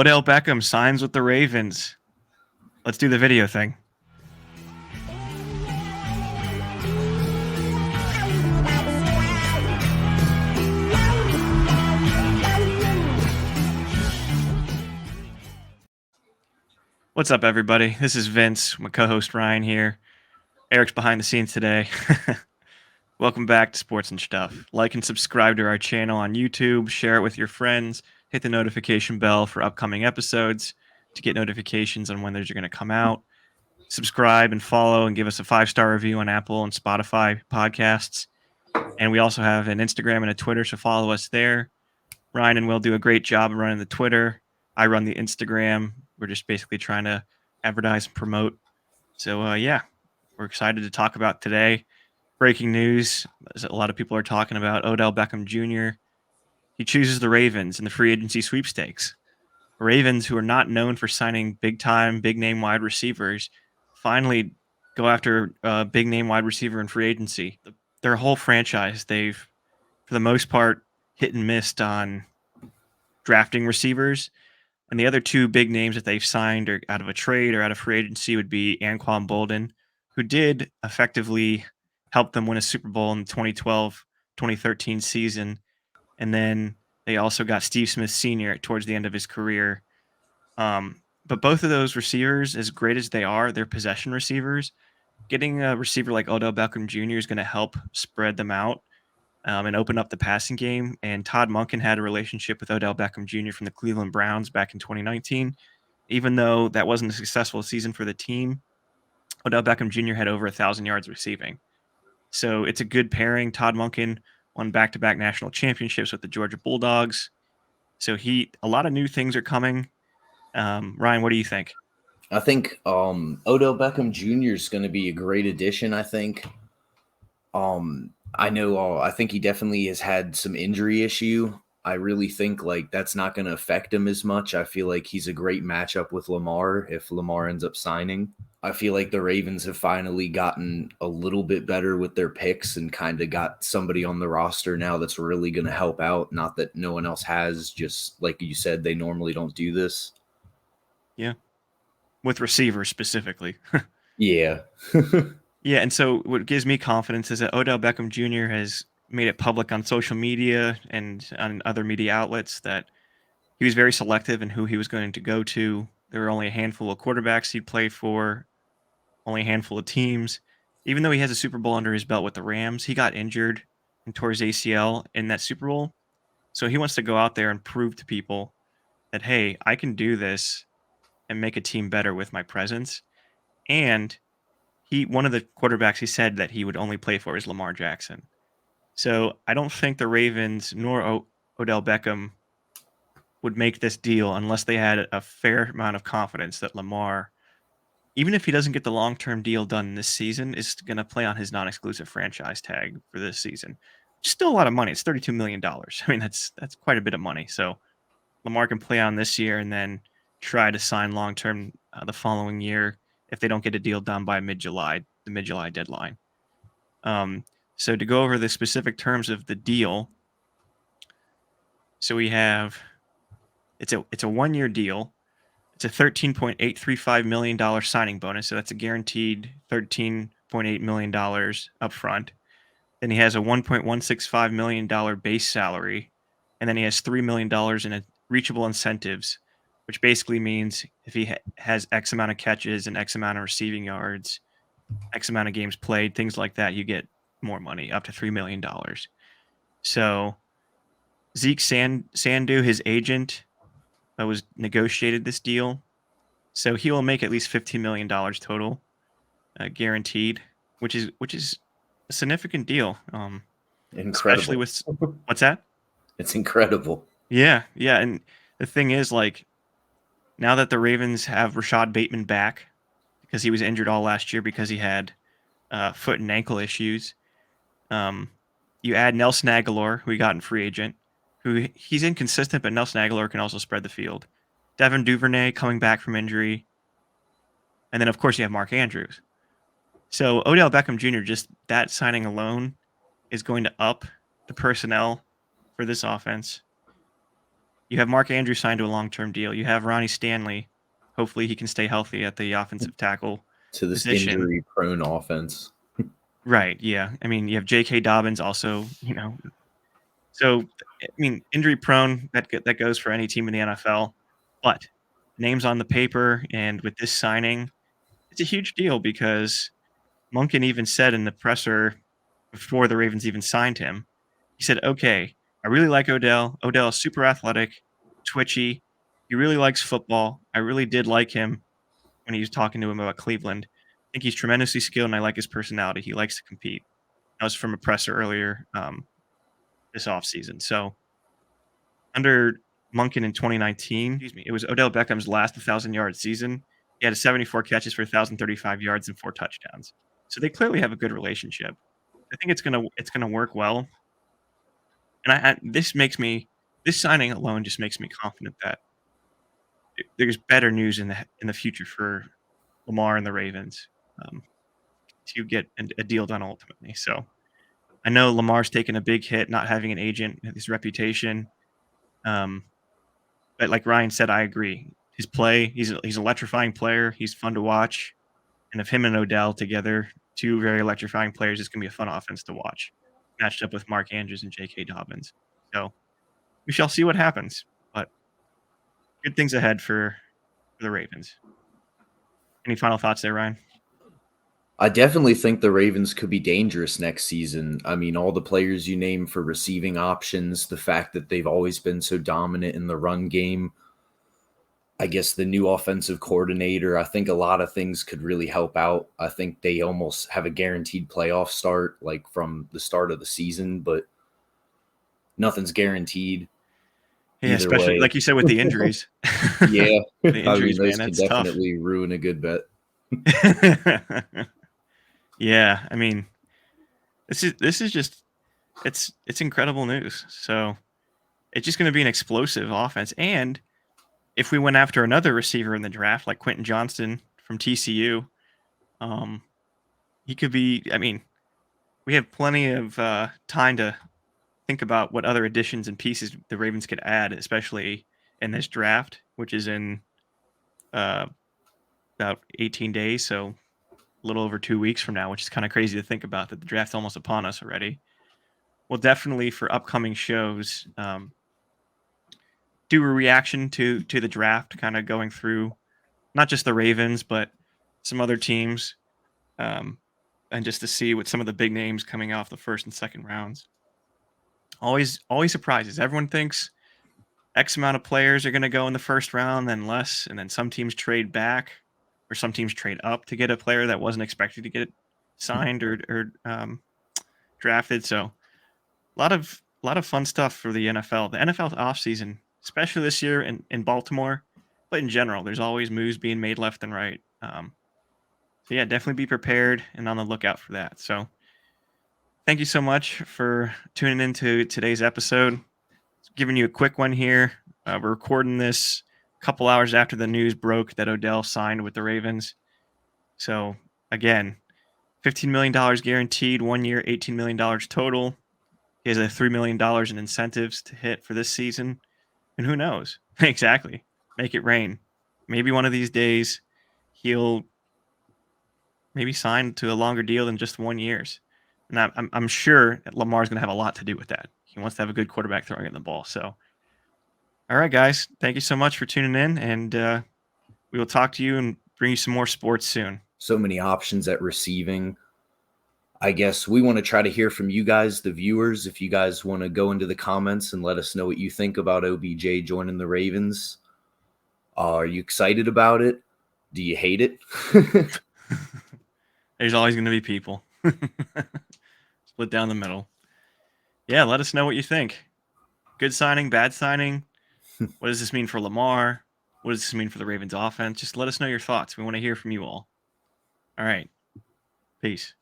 Odell Beckham signs with the Ravens. Let's do the video thing. What's up, everybody? This is Vince, my co-host Ryan here. Eric's behind the scenes today. Welcome back to Sports and Stuff. Like and subscribe to our channel on YouTube, share it with your friends, hit the notification bell for upcoming episodes to get notifications on when they're going to come out. Subscribe and follow and give us a 5-star review on Apple and Spotify podcasts. And we also have an Instagram and a Twitter, so follow us there. Ryan and Will do a great job of running the Twitter. I run the Instagram. We're just basically trying to advertise and promote. So, we're excited to talk about today. Breaking news, as a lot of people are talking about, Odell Beckham Jr. He chooses the Ravens in the free agency sweepstakes. Ravens, who are not known for signing big-time, big-name wide receivers, finally go after a big-name wide receiver in free agency. Their whole franchise, they've, for the most part, hit and missed on drafting receivers. And the other two big names that they've signed or out of a trade or out of free agency would be Anquan Bolden, who did effectively help them win a Super Bowl in the 2012-2013 season. And then they also got Steve Smith Sr. towards the end of his career. But both of those receivers, as great as they are, they're possession receivers. Getting a receiver like Odell Beckham Jr. is going to help spread them out and open up the passing game. And Todd Monken had a relationship with Odell Beckham Jr. from the Cleveland Browns back in 2019. Even though that wasn't a successful season for the team, Odell Beckham Jr. had over 1,000 yards receiving. So it's a good pairing. Todd Monken won back-to-back national championships with the Georgia Bulldogs. So a lot of new things are coming. Ryan, what do you think? I think Odell Beckham Jr. is going to be a great addition. I think. I think he definitely has had some injury issue. I really think that's not going to affect him as much. I feel like he's a great matchup with Lamar if Lamar ends up signing. I feel like the Ravens have finally gotten a little bit better with their picks and kind of got somebody on the roster now that's really going to help out. Not that no one else has, just like you said, they normally don't do this. Yeah. With receivers specifically. Yeah. Yeah, and so what gives me confidence is that Odell Beckham Jr. has made it public on social media and on other media outlets that he was very selective in who he was going to go to. There were only a handful of quarterbacks he'd play for, only a handful of teams. Even though he has a Super Bowl under his belt with the Rams, he got injured and tore his ACL in that Super Bowl. So he wants to go out there and prove to people that, hey, I can do this and make a team better with my presence. And one of the quarterbacks he said that he would only play for is Lamar Jackson. So I don't think the Ravens nor Odell Beckham would make this deal unless they had a fair amount of confidence that Lamar, even if he doesn't get the long-term deal done this season, is going to play on his non-exclusive franchise tag for this season. Still a lot of money. It's $32 million. I mean, that's quite a bit of money. So Lamar can play on this year and then try to sign long-term the following year if they don't get a deal done by mid-July, the mid-July deadline. So to go over the specific terms of the deal, so we have it's a 1-year deal. It's a $13.835 million signing bonus, so that's a guaranteed $13.8 million up front. Then he has a $1.165 million base salary, and then he has $3 million in reachable incentives, which basically means if he has X amount of catches and X amount of receiving yards, X amount of games played, things like that, you get more money, up to $3 million. So Zeke Sandu, his agent, was negotiated this deal. So he will make at least $15 million total, guaranteed, which is a significant deal. Incredible. Especially with what's that? It's incredible. Yeah, and the thing is, now that the Ravens have Rashad Bateman back because he was injured all last year because he had foot and ankle issues. You add Nelson Aguilar, who we got in free agent, who he's inconsistent, but Nelson Aguilar can also spread the field. Devin Duvernay coming back from injury. And then, of course, you have Mark Andrews. So Odell Beckham Jr., just that signing alone is going to up the personnel for this offense You have Mark Andrews signed to a long-term deal. You have Ronnie Stanley. Hopefully, he can stay healthy at the offensive tackle To this position. injury prone offense. Right, yeah. I mean, you have J.K. Dobbins also, so, I mean, injury prone, that goes for any team in the NFL, but names on the paper and with this signing, it's a huge deal because Monken even said in the presser before the Ravens even signed him, he said, "Okay, I really like Odell. Odell is super athletic, twitchy. He really likes football. I really did like him when he was talking to him about Cleveland. I think he's tremendously skilled, and I like his personality. He likes to compete." That was from a presser earlier, this offseason. So, under Monken in 2019, excuse me, it was Odell Beckham's last 1,000-yard season. He had 74 catches for 1,035 yards and 4 touchdowns. So they clearly have a good relationship. I think it's gonna work well, and this signing alone just makes me confident that there's better news in the future for Lamar and the Ravens, um, to get a deal done ultimately. So I know Lamar's taken a big hit not having an agent, his reputation, um, but like Ryan said, I agree. His play, he's an electrifying player. He's fun to watch, and if him and Odell together, 2 very electrifying players, it's gonna be a fun offense to watch, matched up with Mark Andrews and J.K. Dobbins. So we shall see what happens, but good things ahead for the Ravens. Any final thoughts there, Ryan? I definitely think the Ravens could be dangerous next season. I mean, all the players you name for receiving options, the fact that they've always been so dominant in the run game, I guess the new offensive coordinator, I think a lot of things could really help out. I think they almost have a guaranteed playoff start, like from the start of the season, but nothing's guaranteed Yeah, either especially way. like you said with the injuries. Yeah. The I mean, injuries, those man, could that's tough. definitely ruin a good bet. Yeah, I mean, this is just it's incredible news. So, it's just gonna be an explosive offense, and if we went after another receiver in the draft, like Quentin Johnston from TCU, um, he could be I mean, we have plenty of, time to think about what other additions and pieces the Ravens could add, especially in this draft, which is in, uh, about 18 days, so a little over 2 weeks from now, which is kinda crazy to think about that the draft's almost upon us already. Well, definitely for upcoming shows, do a reaction to the draft, kinda going through not just the Ravens, but some other teams, um, and just to see what some of the big names coming off the first and second rounds. Always surprises. Everyone thinks X amount of players are gonna go in the first round, then less, and then some teams trade back, or some teams trade up to get a player that wasn't expected to get signed or drafted. So a lot of fun stuff for the NFL. The NFL offseason, especially this year in Baltimore, but in general, there's always moves being made left and right. So yeah, definitely be prepared and on the lookout for that. So thank you so much for tuning into today's episode. Giving you a quick one here. We're recording this a couple hours after the news broke that Odell signed with the Ravens. So again, $15 million guaranteed, 1 year, $18 million total. He has a $3 million in incentives to hit for this season. And who knows? Exactly. Make it rain. Maybe one of these days he'll maybe sign to a longer deal than just 1 year's. And I'm sure Lamar's going to have a lot to do with that. He wants to have a good quarterback throwing in the ball. So, all right, guys, thank you so much for tuning in, and we will talk to you and bring you some more sports soon. So many options at receiving. I guess we want to try to hear from you guys, the viewers. If you guys want to go into the comments and let us know what you think about OBJ joining the Ravens. Are you excited about it? Do you hate it? There's always going to be people split down the middle. Yeah, let us know what you think. Good signing, bad signing. What does this mean for Lamar? What does this mean for the Ravens offense? Just let us know your thoughts. We want to hear from you all. All right. Peace.